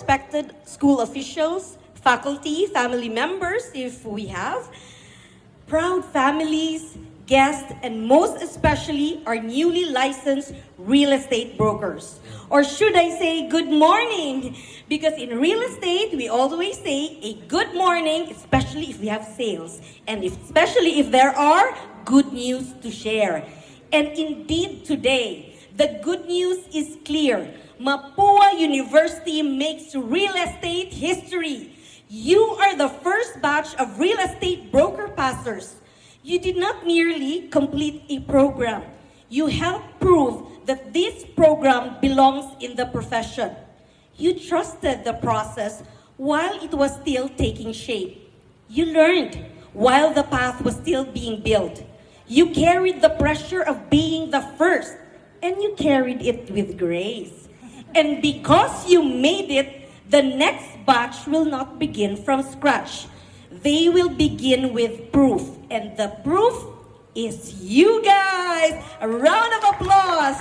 respected school officials, faculty, family members, if we have, proud families, guests, and most especially our newly licensed real estate brokers. Or should I say good morning? Because in real estate, we always say a good morning, especially if we have sales. And especially if there are good news to share. And indeed today, the good news is clear. Mapua University makes real estate history. You are the first batch of real estate broker passers. You did not merely complete a program. You helped prove that this program belongs in the profession. You trusted the process while it was still taking shape. You learned while the path was still being built. You carried the pressure of being the first, and you carried it with grace. And because you made it, the next batch will not begin from scratch. They will begin with proof. And the proof is you guys. A round of applause.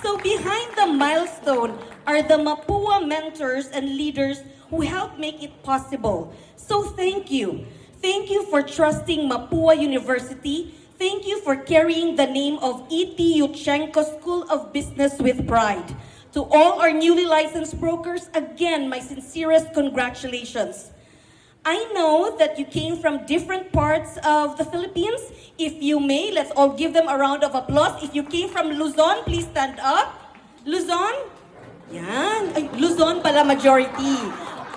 So behind the milestone are the Mapua mentors and leaders who help make it possible. So thank you. Thank you for trusting Mapua University. Thank you for carrying the name of E.T. Yuchenko School of Business with pride. To all our newly licensed brokers, again, my sincerest congratulations. I know that you came from different parts of the Philippines. If you may, let's all give them a round of applause. If you came from Luzon, please stand up. Luzon? Yan. Ay, Luzon pala majority.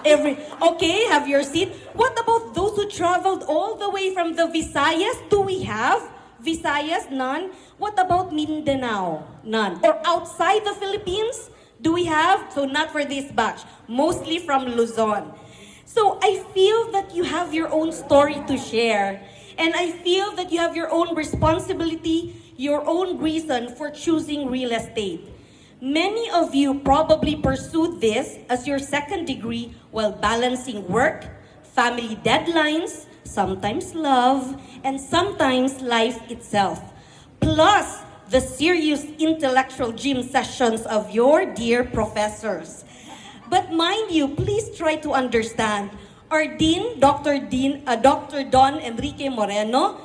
Okay, have your seat. What about those who traveled all the way from the Visayas? Do we have Visayas? None. What about Mindanao? None. Or outside the Philippines? Do we have? So not for this batch. Mostly from Luzon. So I feel that you have your own story to share. And I feel that you have your own responsibility, your own reason for choosing real estate. Many of you probably pursued this as your second degree while balancing work, family deadlines, sometimes love, and sometimes life itself. Plus, the serious intellectual gym sessions of your dear professors. But mind you, please try to understand. Our Dean, Dr. Don Enrique Moreno,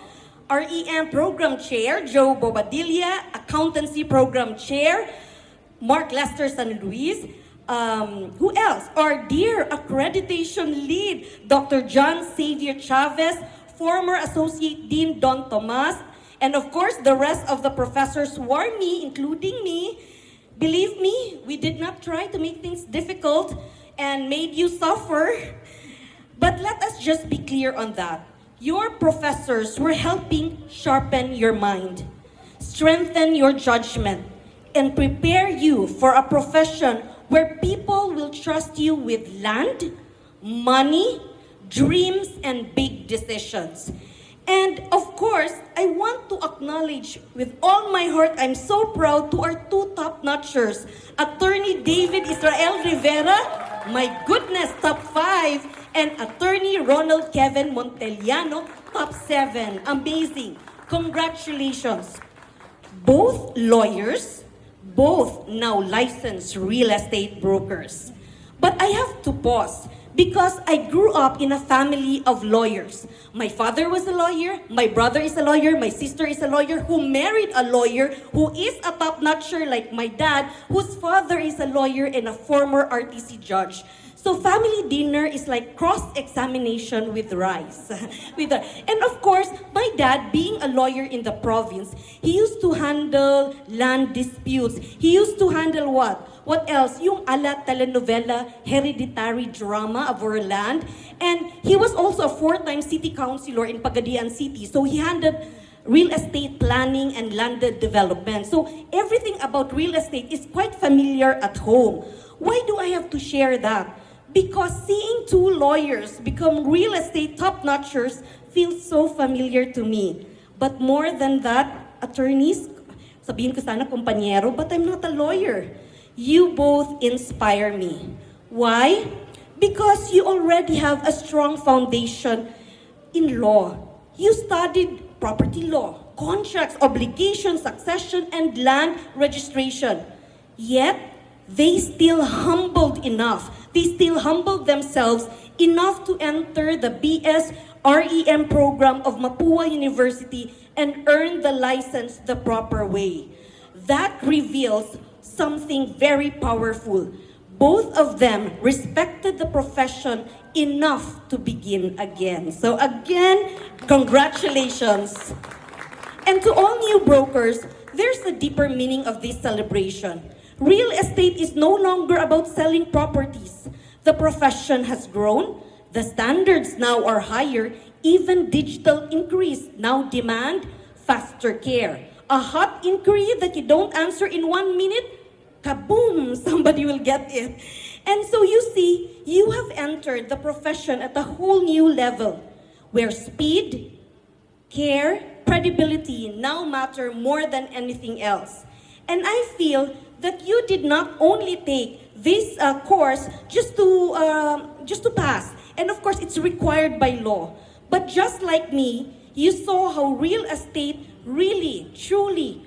our EM Program Chair, Joe Bobadilla, Accountancy Program Chair, Mark Lester San Luis, who else? Our dear accreditation lead, Dr. John Xavier Chavez, former Associate Dean Don Tomas, and of course, the rest of the professors who are me, including me. Believe me, we did not try to make things difficult and made you suffer. But let us just be clear on that. Your professors were helping sharpen your mind, strengthen your judgment, and prepare you for a profession where people will trust you with land, money, dreams, and big decisions. And of course, I want to acknowledge with all my heart, I'm so proud to our two top-notchers, Attorney David Israel Rivera, my goodness, top 5, and Attorney Ronald Kevin Monteliano, top 7. Amazing. Congratulations. Both lawyers, both now licensed real estate brokers. But I have to pause because I grew up in a family of lawyers. My father was a lawyer, my brother is a lawyer, my sister is a lawyer who married a lawyer who is a top-notcher like my dad, whose father is a lawyer and a former RTC judge. So family dinner is like cross-examination with rice. And of course, my dad, being a lawyer in the province, he used to handle land disputes. He used to handle what? What else? Yung ala telenovela, hereditary drama of our land. And he was also a 4-time city councilor in Pagadian City. So he handled real estate planning and land development. So everything about real estate is quite familiar at home. Why do I have to share that? Because seeing two lawyers become real estate top-notchers feels so familiar to me. But more than that, attorneys, sabihin ko sana kumpanyero, but I'm not a lawyer. You both inspire me. Why? Because you already have a strong foundation in law. You studied property law, contracts, obligations, succession, and land registration. Yet, they still humbled enough. They still humbled themselves enough to enter the BS REM program of Mapua University and earn the license the proper way. That reveals something very powerful. Both of them respected the profession enough to begin again. So again, congratulations. And to all new brokers, there's a deeper meaning of this celebration. Real estate is no longer about selling properties. The profession has grown. The standards now are higher. Even digital inquiries now demand faster care. A hot inquiry that you don't answer in 1 minute, kaboom, somebody will get it. And so you see, you have entered the profession at a whole new level where speed, care, credibility now matter more than anything else. And I feel that you did not only take this course just to pass. And of course, it's required by law. But just like me, you saw how real estate really, truly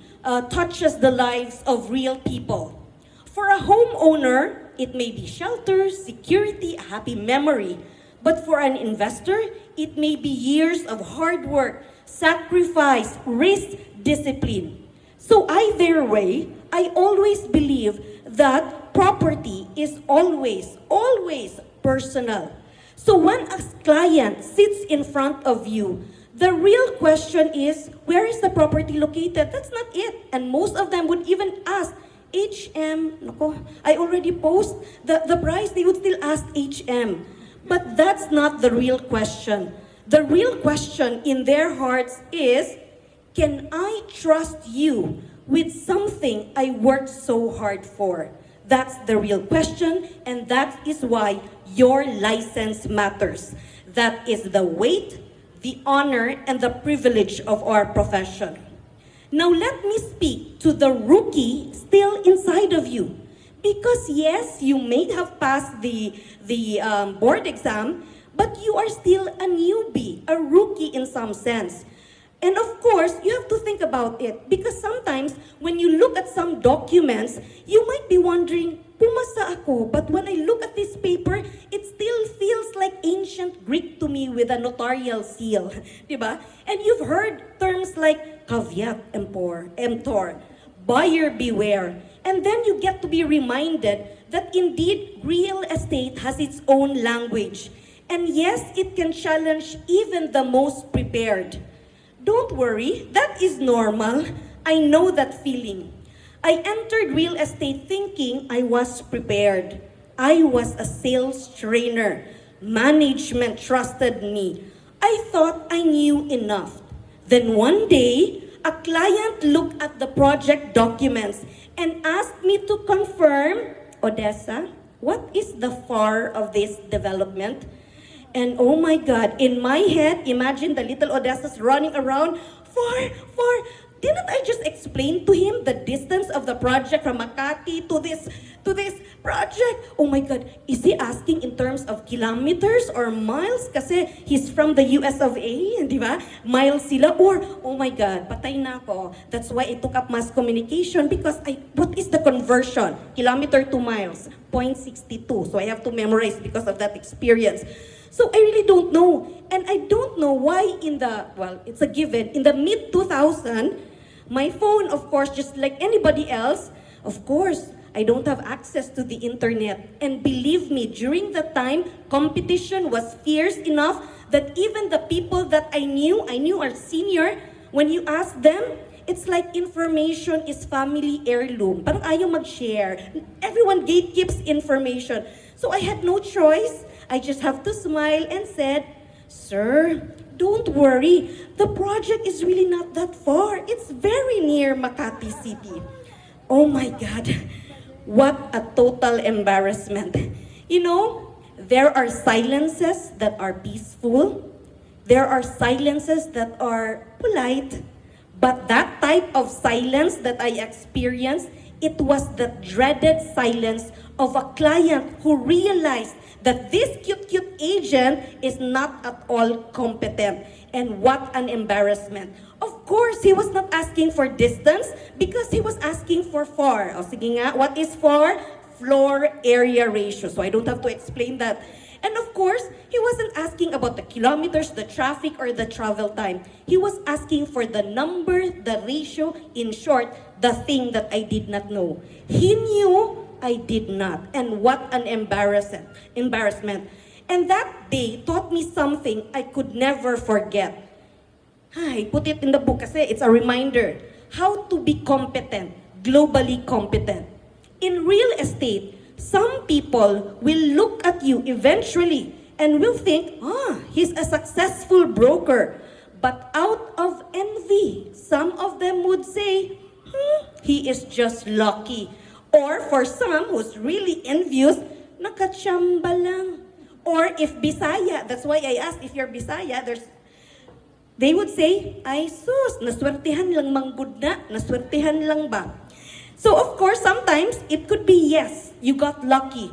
touches the lives of real people. For a homeowner, it may be shelter, security, a happy memory. But for an investor, it may be years of hard work, sacrifice, risk, discipline. So either way, I always believe that property is always, always personal. So when a client sits in front of you, the real question is, where is the property located? That's not it. And most of them would even ask, HM, nako, I already post the price, they would still ask HM. But that's not the real question. The real question in their hearts is, can I trust you with something I worked so hard for? That's the real question, and that is why your license matters. That is the weight, the honor, and the privilege of our profession. Now let me speak to the rookie still inside of you. Because yes, you may have passed the board exam, but you are still a newbie, a rookie in some sense. And of course, you have to think about it because sometimes when you look at some documents, you might be wondering, pumasa ako, but when I look at this paper, it still feels like ancient Greek to me with a notarial seal, diba? And you've heard terms like caveat emptor, buyer beware. And then you get to be reminded that indeed real estate has its own language. And yes, it can challenge even the most prepared. Don't worry, that is normal. I know that feeling. I entered real estate thinking I was prepared. I was a sales trainer. Management trusted me. I thought I knew enough. Then one day, a client looked at the project documents and asked me to confirm, Odessa, what is the FAR of this development? And oh my God, in my head, imagine the little Odessa's running around, FAR. Didn't I just explain to him the distance of the project from Makati to this project? Oh my God, is he asking in terms of kilometers or miles? Kasi he's from the US of A, di ba? Miles sila. Or, oh my God, patay na ako. That's why I took up mass communication because what is the conversion? Kilometer to miles, 0.62. So I have to memorize because of that experience. So I really don't know. And I don't know why it's a given, in the mid-2000, my phone, of course, just like anybody else, of course, I don't have access to the internet. And believe me, during that time, competition was fierce enough that even the people that I knew are senior, when you ask them, it's like information is family heirloom. Parang ayaw mag-share. Everyone gatekeeps information. So I had no choice. I just have to smile and said, Sir, don't worry. The project is really not that far. It's very near Makati City. Oh my God. What a total embarrassment. You know, there are silences that are peaceful. There are silences that are polite. But that type of silence that I experienced, it was the dreaded silence of a client who realized that this cute agent is not at all competent. And what an embarrassment. Of course, he was not asking for distance because he was asking for FAR. O sige nga, what is FAR? floor area ratio. So I don't have to explain that. And of course, he wasn't asking about the kilometers, the traffic, or the travel time. He was asking for the number, the ratio, in short, the thing that I did not know. He knew I did not. And what an embarrassment. And that day taught me something I could never forget. I put it in the book kasi it's a reminder. How to be competent, globally competent. In real estate, some people will look at you eventually and will think, he's a successful broker. But out of envy, some of them would say, he is just lucky. Or for some who's really envious, nakachamba lang. Or if Bisaya, that's why I asked if you're Bisaya, they would say, ay sus, naswertihan lang manggod na, naswertihan lang ba? So of course, sometimes it could be yes, you got lucky.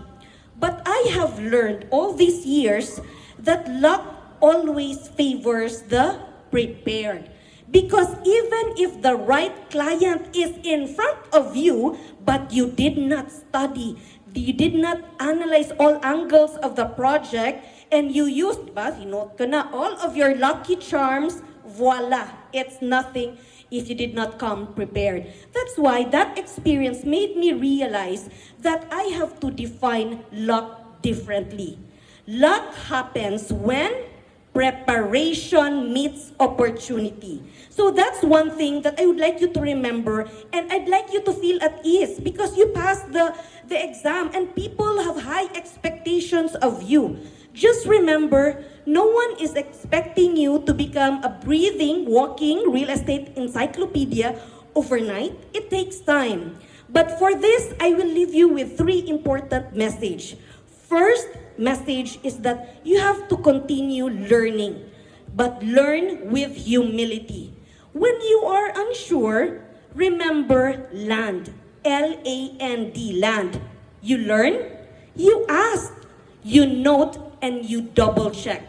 But I have learned all these years that luck always favors the prepared. Because even if the right client is in front of you, but you did not study, you did not analyze all angles of the project, and you used, hinot ko na, all of your lucky charms, voila, it's nothing if you did not come prepared. That's why that experience made me realize that I have to define luck differently. Luck happens when preparation meets opportunity. So that's one thing that I would like you to remember, and I'd like you to feel at ease because you passed the exam and people have high expectations of you. Just remember, no one is expecting you to become a breathing, walking real estate encyclopedia overnight. It takes time. But for this, I will leave you with 3 important messages. First message is that you have to continue learning, but learn with humility. When you are unsure, remember land. L-A-N-D, land. You learn, you ask, you note, and you double check.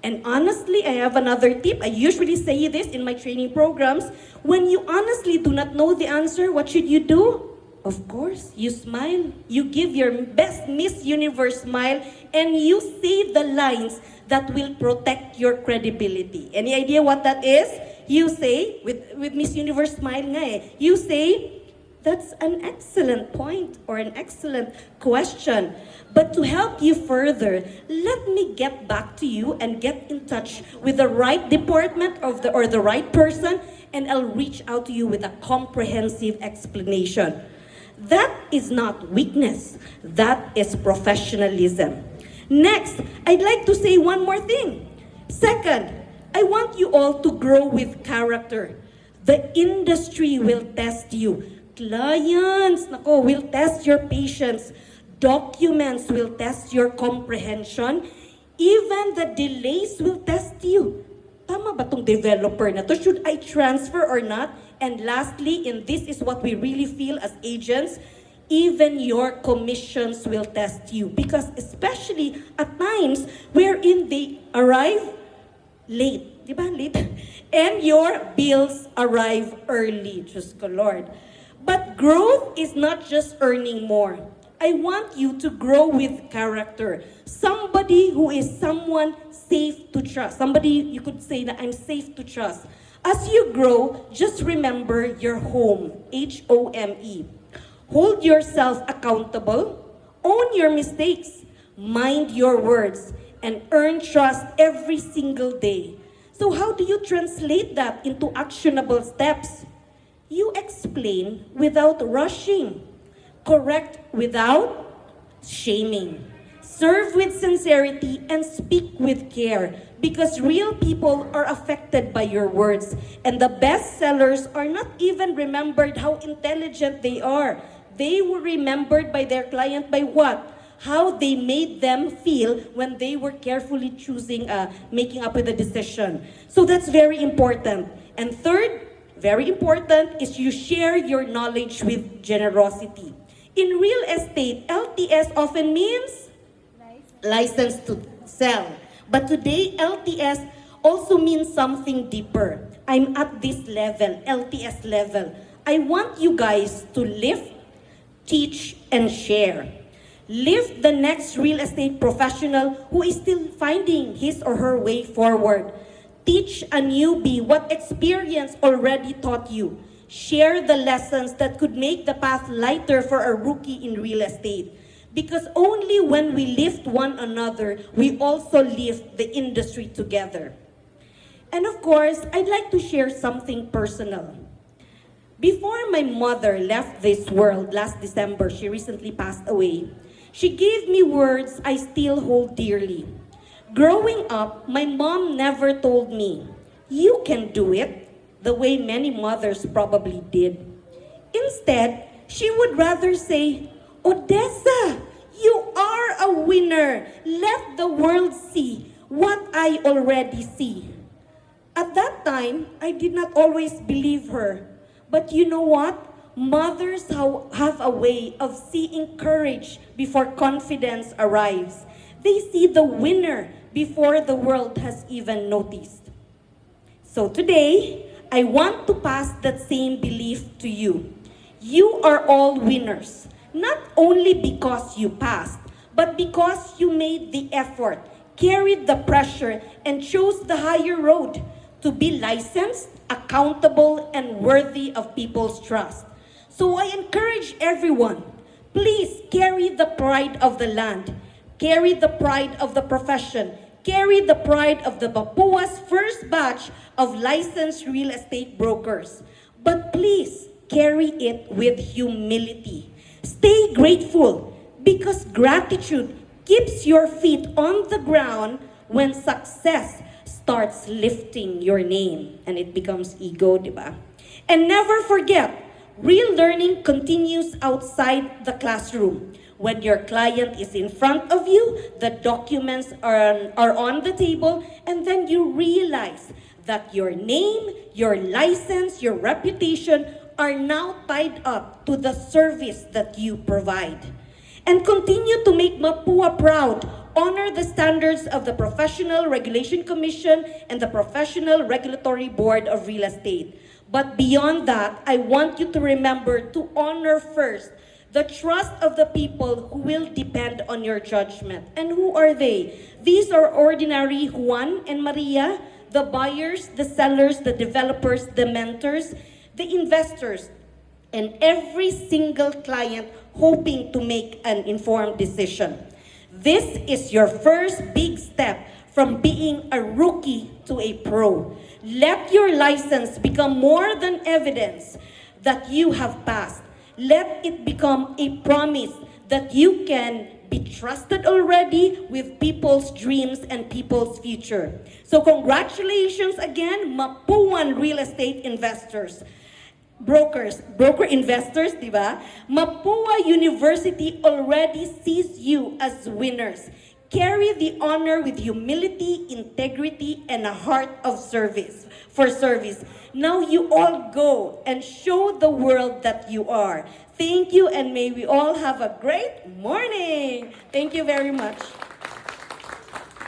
And honestly, I have another tip. I usually say this in my training programs. When you honestly do not know the answer, what should you do? Of course, you smile. You give your best Miss Universe smile, and you say the lines that will protect your credibility. Any idea what that is? You say, with Miss Universe smile nga eh, you say, that's an excellent point or an excellent question. But to help you further, let me get back to you and get in touch with the right department or the right person, and I'll reach out to you with a comprehensive explanation. That is not weakness. That is professionalism. Next, I'd like to say one more thing. Second, I want you all to grow with character. The industry will test you. Clients, will test your patience. Documents will test your comprehension. Even the delays will test you. Tama ba tong developer na to? Should I transfer or not? And lastly, and this is what we really feel as agents, even your commissions will test you. Because especially at times wherein they arrive late. Di ba? Late. And your bills arrive early. Just ko, Lord. But growth is not just earning more. I want you to grow with character. Somebody who is someone safe to trust. Somebody you could say that I'm safe to trust. As you grow, just remember your home. H-O-M-E. Hold yourself accountable. Own your mistakes. Mind your words. And earn trust every single day. So how do you translate that into actionable steps? You explain without rushing. Correct without shaming. Serve with sincerity and speak with care, because real people are affected by your words. And the best sellers are not even remembered how intelligent they are. They were remembered by their client by what? How they made them feel when they were carefully choosing, making up with a decision. So that's very important. And third, very important, is you share your knowledge with generosity. In real estate, LTS often means license to sell. But today, LTS also means something deeper. I'm at this level, LTS level. I want you guys to lift, teach, and share. Lift the next real estate professional who is still finding his or her way forward. Teach a newbie what experience already taught you. Share the lessons that could make the path lighter for a rookie in real estate. Because only when we lift one another, we also lift the industry together. And of course, I'd like to share something personal. Before my mother left this world last December, she recently passed away, she gave me words I still hold dearly. Growing up, my mom never told me, "You can do it," the way many mothers probably did. Instead, she would rather say, "Odessa, you are a winner. Let the world see what I already see." At that time, I did not always believe her. But you know what? Mothers have a way of seeing courage before confidence arrives. They see the winner before the world has even noticed. So today, I want to pass that same belief to you. You are all winners, not only because you passed, but because you made the effort, carried the pressure, and chose the higher road to be licensed, accountable, and worthy of people's trust. So I encourage everyone, please carry the pride of the land, carry the pride of the profession, carry the pride of the Mapua's first batch of licensed real estate brokers. But please carry it with humility. Stay grateful because gratitude keeps your feet on the ground when success starts lifting your name and it becomes ego, diba? And never forget, real learning continues outside the classroom. When your client is in front of you, the documents are on the table, and then you realize that your name, your license, your reputation are now tied up to the service that you provide. And continue to make Mapua proud. Honor the standards of the Professional Regulation Commission and the Professional Regulatory Board of Real Estate. But beyond that, I want you to remember to honor first the trust of the people who will depend on your judgment. And who are they? These are ordinary Juan and Maria, the buyers, the sellers, the developers, the mentors, the investors, and every single client hoping to make an informed decision. This is your first big step from being a rookie to a pro. Let your license become more than evidence that you have passed. Let it become a promise that you can be trusted already with people's dreams and people's future. So congratulations again, Mapuan real estate investors. Broker investors, di ba? Mapua University already sees you as winners. Carry the honor with humility, integrity, and a heart of service. Now you all go and show the world that you are. Thank you, and may we all have a great morning. Thank you very much.